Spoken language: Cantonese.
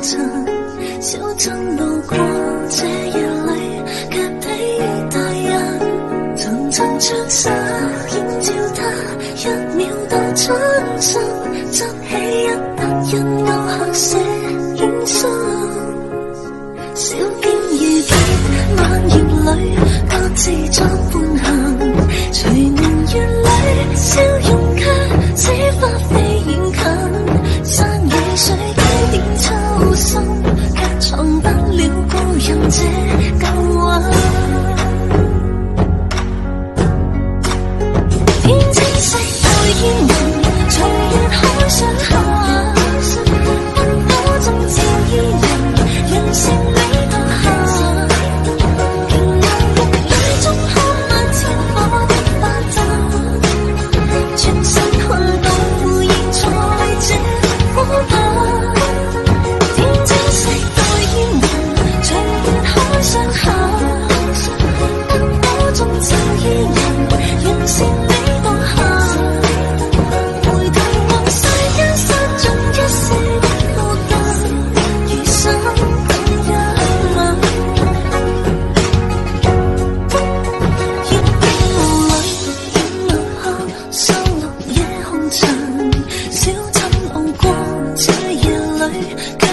塵，小鎮路過這夜裏，卻比大人層層着實映照他，一秒到春心，執起一沓印勾黑色軟心，少見如結晚葉裏，各自作伴行，隨年月裏笑容卻似花飛遠近，山與水經典秋深，卻藏不了故人這舊韻。天青色待煙雲，隨月海上下，燈火中照伊人，人成美到下。平淡綠雨中看那千火的花陣，全身看到現在這火把。天青色待煙雲，隨月海上下，燈火中照伊人，人成美到下。回頭望世間失蹤一些的孤單，餘生等一晚。葉片裏染墨後，收錄夜紅塵，小鎮路過這夜裏。